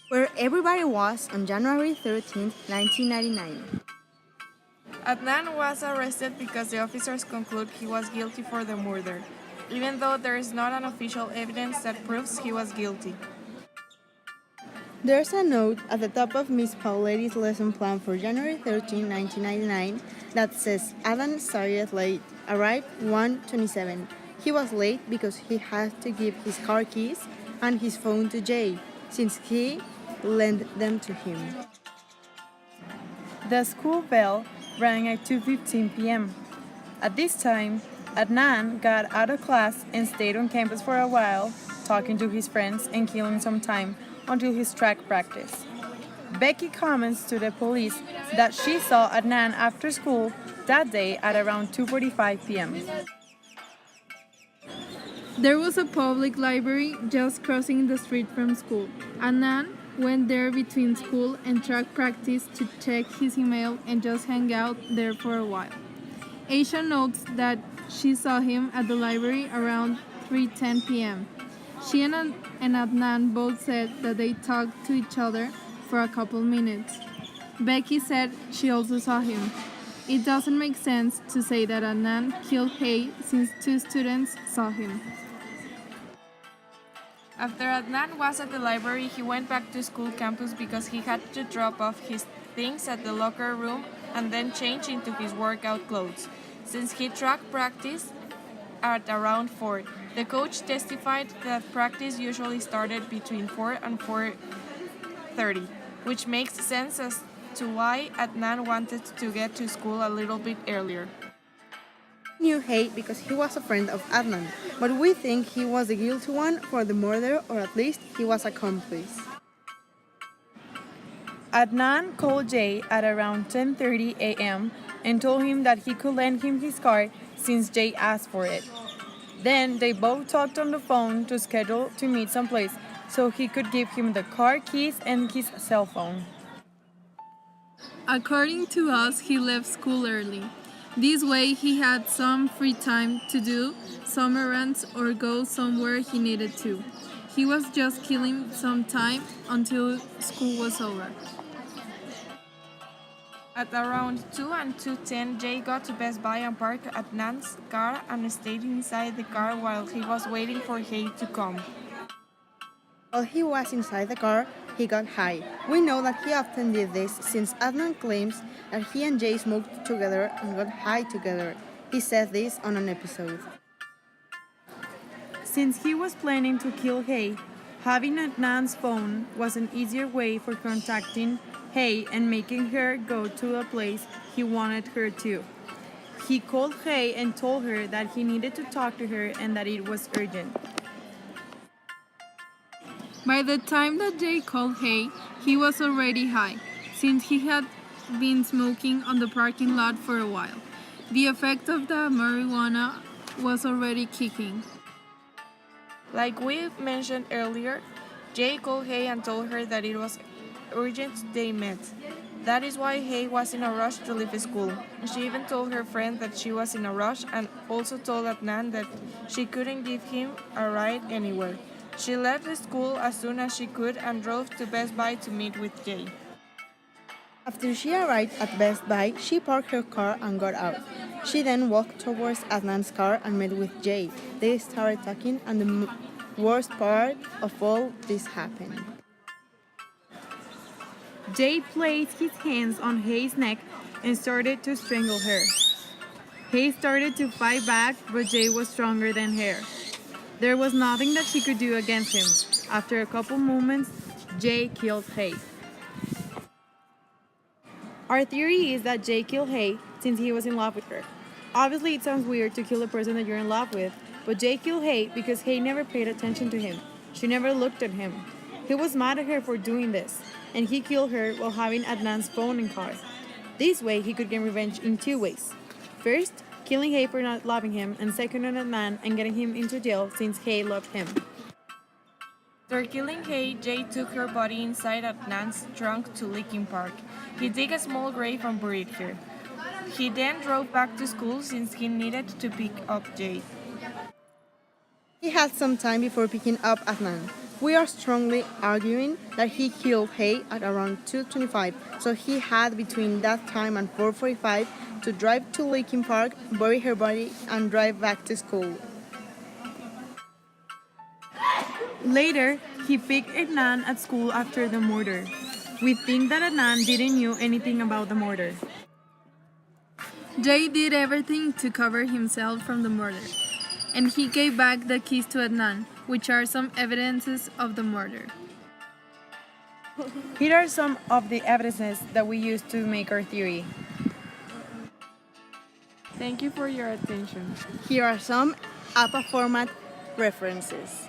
where everybody was on January 13, 1999. Adnan was arrested because the officers conclude he was guilty for the murder, even though there is not an official evidence that proves he was guilty. There's a note at the top of Miss Pauletti's lesson plan for January 13, 1999 that says Adnan started late, arrived 1:27. He was late because he had to give his car keys and his phone to Jay, since he lent them to him. The school bell rang at 2:15 p.m. At this time, Adnan got out of class and stayed on campus for a while, talking to his friends and killing some time until his track practice. Becky comments to the police that she saw Adnan after school that day at around 2:45 p.m. There was a public library just crossing the street from school. Adnan went there between school and track practice to check his email and just hang out there for a while. Aisha notes that she saw him at the library around 3:10 p.m. She and Adnan both said that they talked to each other for a couple minutes. Becky said she also saw him. It doesn't make sense to say that Adnan killed Hay since two students saw him. After Adnan was at the library, he went back to school campus because he had to drop off his things at the locker room and then change into his workout clothes. Since he track practice at around 4, the coach testified that practice usually started between 4 and 4:30, which makes sense as to why Adnan wanted to get to school a little bit earlier. Knew Hay because he was a friend of Adnan, but we think he was the guilty one for the murder, or at least he was accomplice. Adnan called Jay at around 10:30 a.m. and told him that he could lend him his car since Jay asked for it. Then they both talked on the phone to schedule to meet someplace so he could give him the car keys and his cell phone. According to us, he left school early. This way, he had some free time to do some errands or go somewhere he needed to. He was just killing some time until school was over. At around 2 and 2:10, Jay got to Best Buy and parked Adnan's car and stayed inside the car while he was waiting for Hay to come. While he was inside the car, he got high. We know that he often did this since Adnan claims that he and Jay smoked together and got high together. He said this on an episode. Since he was planning to kill Hay, having Adnan's phone was an easier way for contacting Hay and making her go to a place he wanted her to. He called Hay and told her that he needed to talk to her and that it was urgent. By the time that Jay called Hay, he was already high, since he had been smoking on the parking lot for a while. The effect of the marijuana was already kicking. Like we mentioned earlier, Jay called Hay and told her that it was urgent they met. That is why Hay was in a rush to leave school. She even told her friend that she was in a rush and also told Adnan that she couldn't give him a ride anywhere. She left the school as soon as she could and drove to Best Buy to meet with Jay. After she arrived at Best Buy, she parked her car and got out. She then walked towards Adnan's car and met with Jay. They started talking, and the worst part of all this happened. Jay placed his hands on Hay's neck and started to strangle her. Hay started to fight back, but Jay was stronger than her. There was nothing that she could do against him. After a couple moments, Jay killed Hay. Our theory is that Jay killed Hay since he was in love with her. Obviously, it sounds weird to kill a person that you're in love with, but Jay killed Hay because Hay never paid attention to him. She never looked at him. He was mad at her for doing this, and he killed her while having Adnan's phone and car. This way, he could get revenge in two ways. First, killing Hay for not loving him, and second on Adnan and getting him into jail since Hay loved him. After killing Hay, Jay took her body inside Adnan's trunk to Lincoln Park. He dug a small grave and buried her. He then drove back to school since he needed to pick up Jay. He had some time before picking up Adnan. We are strongly arguing that he killed Hay at around 2:25, so he had between that time and 4:45 to drive to Lincoln Park, bury her body, and drive back to school. Later, he picked Adnan at school after the murder. We think that Adnan didn't know anything about the murder. Jay did everything to cover himself from the murder, and he gave back the keys to Adnan, which are some evidences of the murder. Here are some of the evidences that we used to make our theory. Thank you for your attention. Here are some APA format references.